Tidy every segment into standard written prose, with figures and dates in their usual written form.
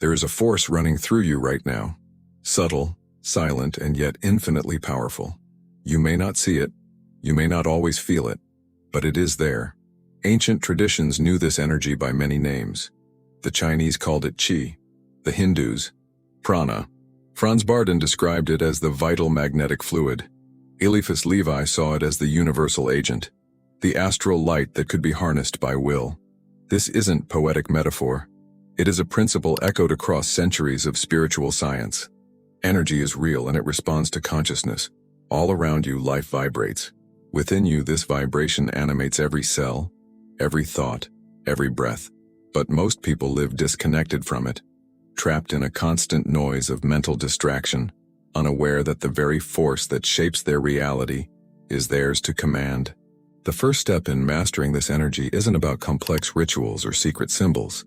There is a force running through you right now. Subtle, silent, and yet infinitely powerful. You may not see it, you may not always feel it, but it is there. Ancient traditions knew this energy by many names. The Chinese called it qi, the Hindus, prana. Franz Bardon described it as the vital magnetic fluid. Eliphas Levi saw it as the universal agent, the astral light that could be harnessed by will. This isn't poetic metaphor. It is a principle echoed across centuries of spiritual science. Energy is real and it responds to consciousness. All around you, life vibrates. Within you, this vibration animates every cell, every thought, every breath. But most people live disconnected from it, trapped in a constant noise of mental distraction, unaware that the very force that shapes their reality is theirs to command. The first step in mastering this energy isn't about complex rituals or secret symbols.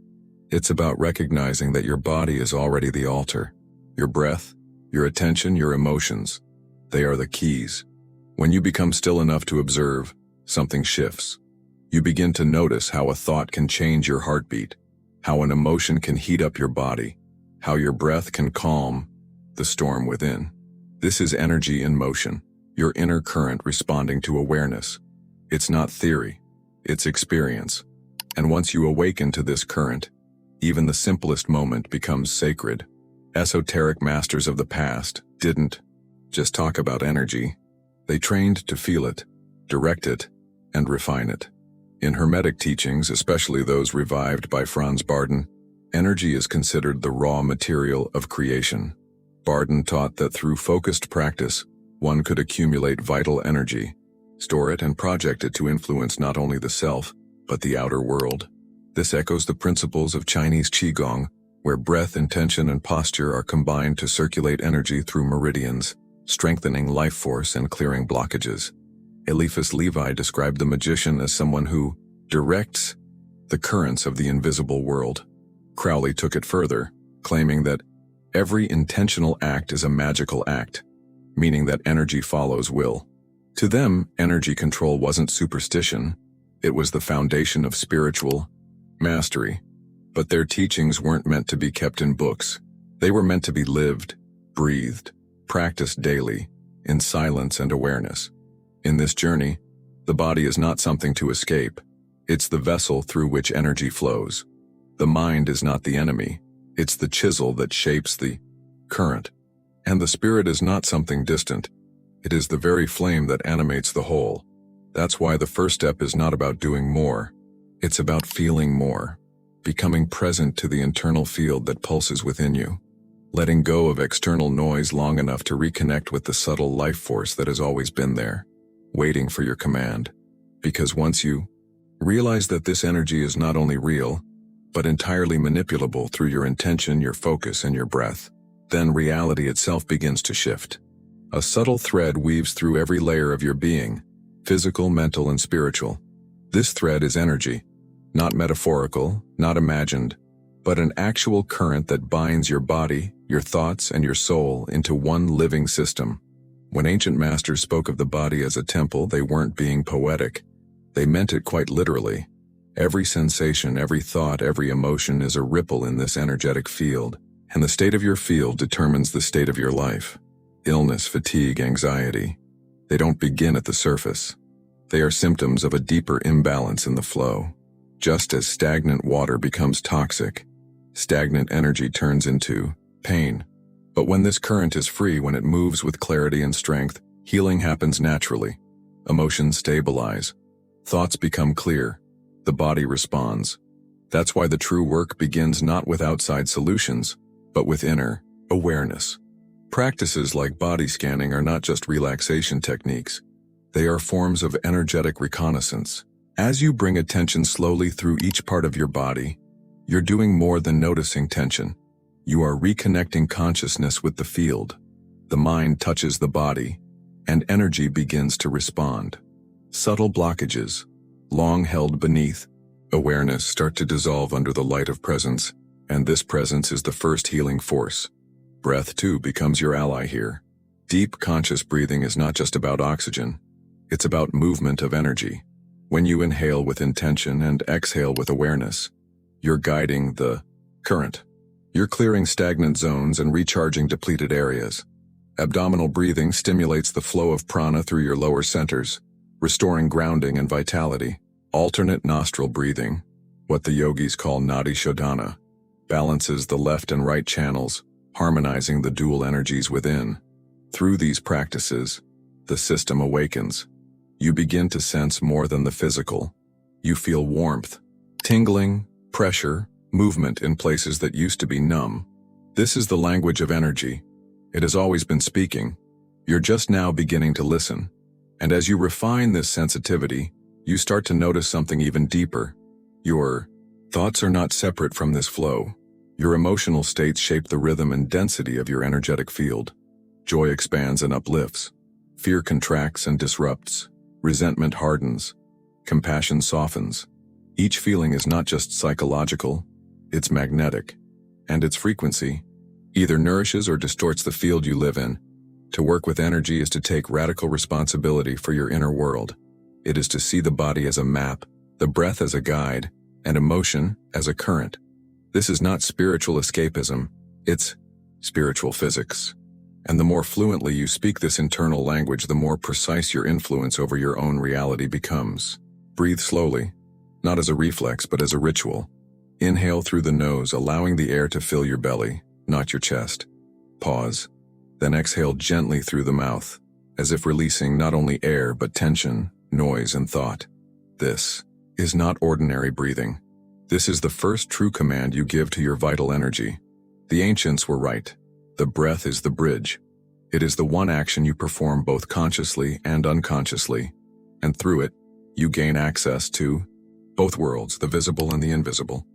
It's about recognizing that your body is already the altar. Your breath, your attention, your emotions, they are the keys. When you become still enough to observe, something shifts. You begin to notice how a thought can change your heartbeat, how an emotion can heat up your body, how your breath can calm the storm within. This is energy in motion, your inner current responding to awareness. It's not theory, it's experience. And once you awaken to this current, even the simplest moment becomes sacred. Esoteric masters of the past didn't just talk about energy. They trained to feel it, direct it, and refine it. In Hermetic teachings, especially those revived by Franz Bardon, energy is considered the raw material of creation. Bardon taught that through focused practice, one could accumulate vital energy, store it and project it to influence not only the self, but the outer world. This echoes the principles of Chinese Qigong, where breath, intention, and posture are combined to circulate energy through meridians, strengthening life force and clearing blockages. Eliphas Levi described the magician as someone who directs the currents of the invisible world. Crowley took it further, claiming that every intentional act is a magical act, meaning that energy follows will. To them, energy control wasn't superstition, it was the foundation of spiritual mastery. But their teachings weren't meant to be kept in books. They were meant to be lived, breathed, practiced daily, in silence and awareness. In this journey, the body is not something to escape. It's the vessel through which energy flows. The mind is not the enemy. It's the chisel that shapes the current. And the spirit is not something distant. It is the very flame that animates the whole. That's why the first step is not about doing more. It's about feeling more, becoming present to the internal field that pulses within you, letting go of external noise long enough to reconnect with the subtle life force that has always been there, waiting for your command. Because once you realize that this energy is not only real, but entirely manipulable through your intention, your focus, and your breath, then reality itself begins to shift. A subtle thread weaves through every layer of your being, physical, mental, and spiritual. This thread is energy, not metaphorical, not imagined, but an actual current that binds your body, your thoughts, and your soul into one living system. When ancient masters spoke of the body as a temple, they weren't being poetic. They meant it quite literally. Every sensation, every thought, every emotion is a ripple in this energetic field, and the state of your field determines the state of your life. Illness, fatigue, anxiety, they don't begin at the surface. They are symptoms of a deeper imbalance in the flow. Just as stagnant water becomes toxic, stagnant energy turns into pain. But when this current is free, when it moves with clarity and strength, healing happens naturally. Emotions stabilize. Thoughts become clear. The body responds. That's why the true work begins not with outside solutions, but with inner awareness. Practices like body scanning are not just relaxation techniques. They are forms of energetic reconnaissance. As you bring attention slowly through each part of your body, you're doing more than noticing tension. You are reconnecting consciousness with the field. The mind touches the body, and energy begins to respond. Subtle blockages, long held beneath awareness, start to dissolve under the light of presence, and this presence is the first healing force. Breath, too, becomes your ally here. Deep, conscious breathing is not just about oxygen. It's about movement of energy. When you inhale with intention and exhale with awareness, you're guiding the current. You're clearing stagnant zones and recharging depleted areas. Abdominal breathing stimulates the flow of prana through your lower centers, restoring grounding and vitality. Alternate nostril breathing, what the yogis call nadi shodhana, balances the left and right channels, harmonizing the dual energies within. Through these practices, the system awakens. You begin to sense more than the physical. You feel warmth, tingling, pressure, movement in places that used to be numb. This is the language of energy. It has always been speaking. You're just now beginning to listen. And as you refine this sensitivity, you start to notice something even deeper. Your thoughts are not separate from this flow. Your emotional states shape the rhythm and density of your energetic field. Joy expands and uplifts. Fear contracts and disrupts. Resentment hardens. Compassion softens. Each feeling is not just psychological, it's magnetic. And its frequency either nourishes or distorts the field you live in. To work with energy is to take radical responsibility for your inner world. It is to see the body as a map, the breath as a guide, and emotion as a current. This is not spiritual escapism, it's spiritual physics. And the more fluently you speak this internal language, the more precise your influence over your own reality becomes. Breathe slowly, not as a reflex but as a ritual. Inhale through the nose, allowing the air to fill your belly, not your chest. Pause, then exhale gently through the mouth, as if releasing not only air but tension, noise, and thought. This is not ordinary breathing. This is the first true command you give to your vital energy. The ancients were right. The breath is the bridge. It is the one action you perform both consciously and unconsciously, and through it, you gain access to both worlds, the visible and the invisible.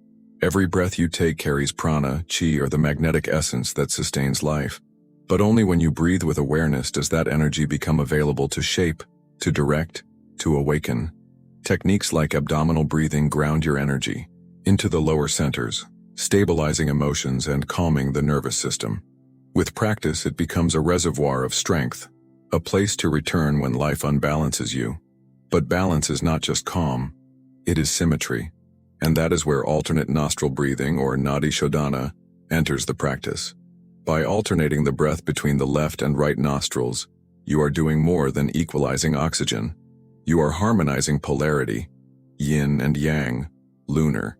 Every breath you take carries prana, chi, or the magnetic essence that sustains life. But only when you breathe with awareness does that energy become available to shape, to direct, to awaken. Techniques like abdominal breathing ground your energy into the lower centers, stabilizing emotions and calming the nervous system. With practice, it becomes a reservoir of strength, a place to return when life unbalances you. But balance is not just calm, it is symmetry. And that is where alternate nostril breathing, or nadi shodhana, enters the practice. By alternating the breath between the left and right nostrils, you are doing more than equalizing oxygen. You are harmonizing polarity, yin and yang, lunar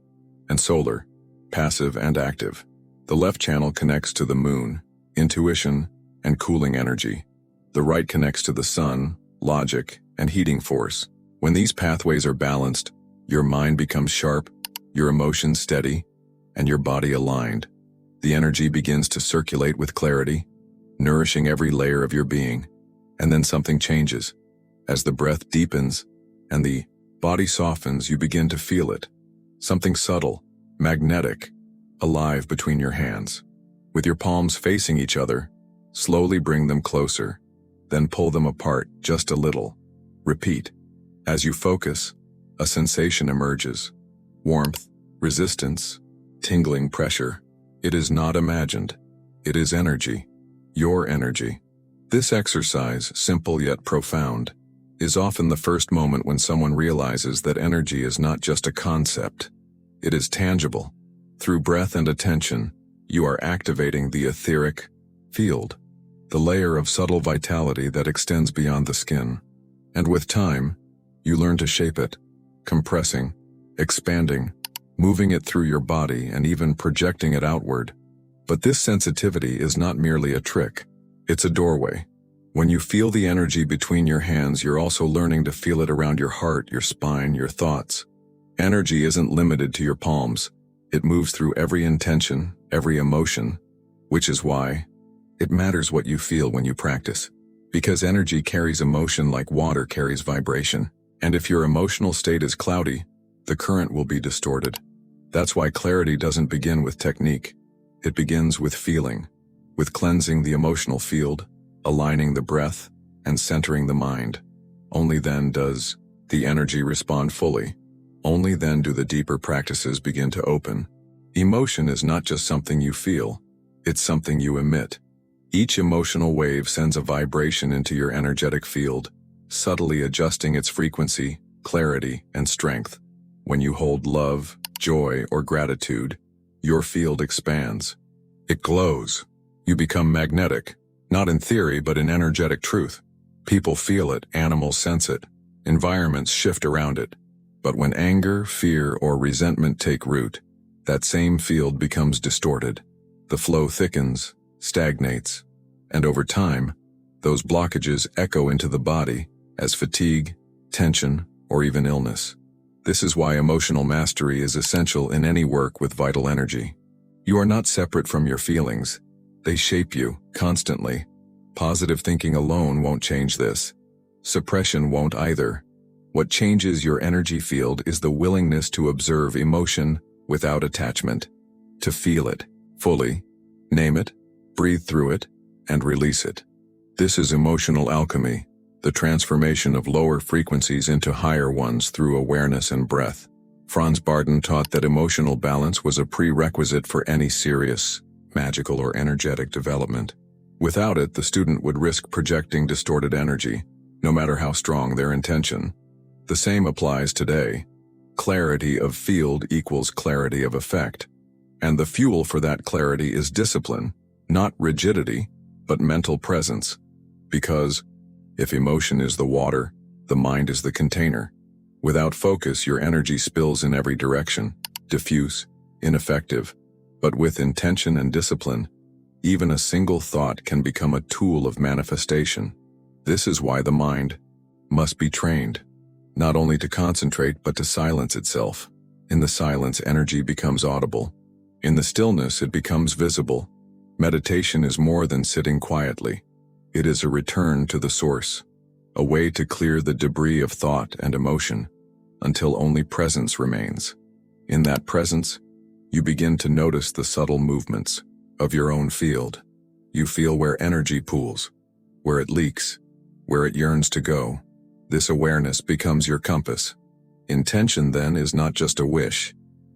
and solar, passive and active. The left channel connects to the moon, intuition, and cooling energy. The right connects to the sun, logic, and heating force. When these pathways are balanced, your mind becomes sharp, your emotions steady, and your body aligned. The energy begins to circulate with clarity, nourishing every layer of your being. And then something changes. As the breath deepens and the body softens, you begin to feel it. Something subtle, magnetic, alive between your hands. With your palms facing each other, slowly bring them closer, then pull them apart just a little. Repeat. As you focus, a sensation emerges. Warmth, resistance, tingling pressure. It is not imagined. It is energy. Your energy. This exercise, simple yet profound, is often the first moment when someone realizes that energy is not just a concept. It is tangible. Through breath and attention, you are activating the etheric field, the layer of subtle vitality that extends beyond the skin. And with time, you learn to shape it, compressing, expanding, moving it through your body and even projecting it outward. But this sensitivity is not merely a trick. It's a doorway. When you feel the energy between your hands, you're also learning to feel it around your heart, your spine, your thoughts. Energy isn't limited to your palms. It moves through every intention, every emotion, which is why it matters what you feel when you practice. Because energy carries emotion like water carries vibration. And if your emotional state is cloudy, the current will be distorted. That's why clarity doesn't begin with technique. It begins with feeling, with cleansing the emotional field, aligning the breath, and centering the mind. Only then does the energy respond fully. Only then do the deeper practices begin to open. Emotion is not just something you feel, it's something you emit. Each emotional wave sends a vibration into your energetic field, subtly adjusting its frequency, clarity, and strength. When you hold love, joy, or gratitude, your field expands. It glows. You become magnetic, not in theory but in energetic truth. People feel it, animals sense it, environments shift around it. But when anger, fear, or resentment take root, that same field becomes distorted. The flow thickens, stagnates, and over time, those blockages echo into the body as fatigue, tension, or even illness. This is why emotional mastery is essential in any work with vital energy. You are not separate from your feelings. They shape you, constantly. Positive thinking alone won't change this. Suppression won't either. What changes your energy field is the willingness to observe emotion without attachment, to feel it fully, name it, breathe through it, and release it. This is emotional alchemy, the transformation of lower frequencies into higher ones through awareness and breath. Franz Barden taught that emotional balance was a prerequisite for any serious, magical, or energetic development. Without it, the student would risk projecting distorted energy, no matter how strong their intention. The same applies today. Clarity of field equals clarity of effect. And the fuel for that clarity is discipline, not rigidity, but mental presence. Because, if emotion is the water, the mind is the container. Without focus, your energy spills in every direction, diffuse, ineffective. But with intention and discipline, even a single thought can become a tool of manifestation. This is why the mind must be trained, not only to concentrate but to silence itself. In the silence, energy becomes audible. In the stillness, it becomes visible. Meditation is more than sitting quietly. It is a return to the source, a way to clear the debris of thought and emotion until only presence remains. In that presence, you begin to notice the subtle movements of your own field. You feel where energy pools, where it leaks, where it yearns to go. This awareness becomes your compass. Intention, then, is not just a wish.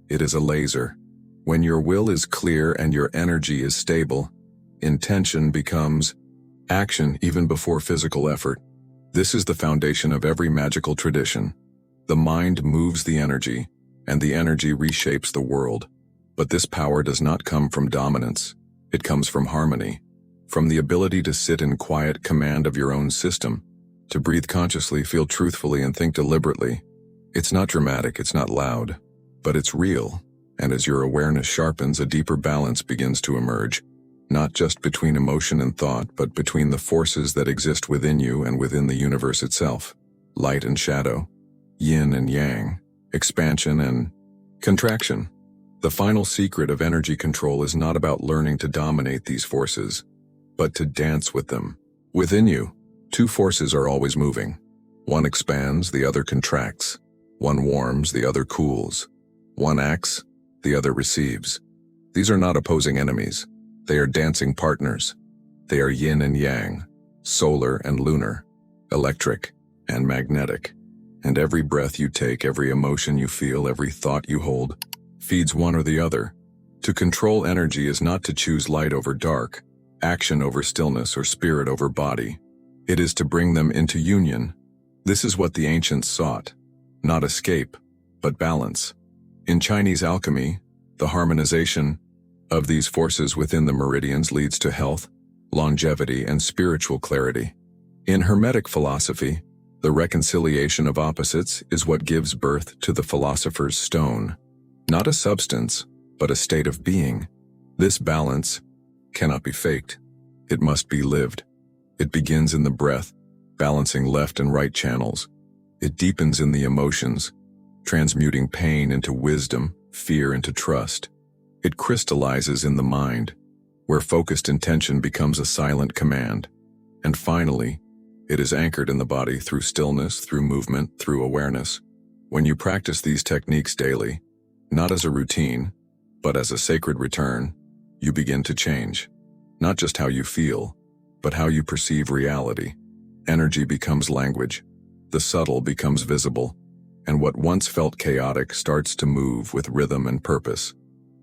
It is a laser. When your will is clear and your energy is stable, intention becomes action even before physical effort. This is the foundation of every magical tradition. The mind moves the energy, and the energy reshapes the world. But this power does not come from dominance. It comes from harmony, from the ability to sit in quiet command of your own system, to breathe consciously, feel truthfully, and think deliberately. It's not dramatic, it's not loud, but it's real. And as your awareness sharpens, a deeper balance begins to emerge, not just between emotion and thought, but between the forces that exist within you and within the universe itself. Light and shadow, yin and yang, expansion and contraction. The final secret of energy control is not about learning to dominate these forces, but to dance with them. Within you, two forces are always moving. One expands, the other contracts. One warms, the other cools. One acts, the other receives. These are not opposing enemies. They are dancing partners. They are yin and yang, solar and lunar, electric and magnetic. And every breath you take, every emotion you feel, every thought you hold, feeds one or the other. To control energy is not to choose light over dark, action over stillness, or spirit over body. It is to bring them into union. This is what the ancients sought. Not escape, but balance. In Chinese alchemy, the harmonization of these forces within the meridians leads to health, longevity, and spiritual clarity. In Hermetic philosophy, the reconciliation of opposites is what gives birth to the philosopher's stone. Not a substance, but a state of being. This balance cannot be faked. It must be lived. It begins in the breath, balancing left and right channels. It deepens in the emotions, transmuting pain into wisdom, fear into trust. It crystallizes in the mind, where focused intention becomes a silent command. And finally, it is anchored in the body through stillness, through movement, through awareness. When you practice these techniques daily, not as a routine, but as a sacred return, you begin to change. Not just how you feel, but how you perceive reality. Energy becomes language. The subtle becomes visible. And what once felt chaotic starts to move with rhythm and purpose.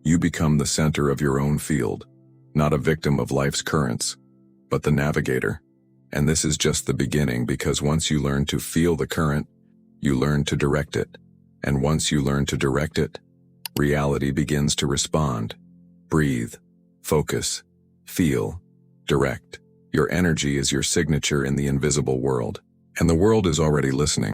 You become the center of your own field, not a victim of life's currents, but the navigator. And this is just the beginning, because once you learn to feel the current, you learn to direct it. And once you learn to direct it, reality begins to respond. Breathe, Focus. Feel. Direct. Your energy is your signature in the invisible world, and the world is already listening.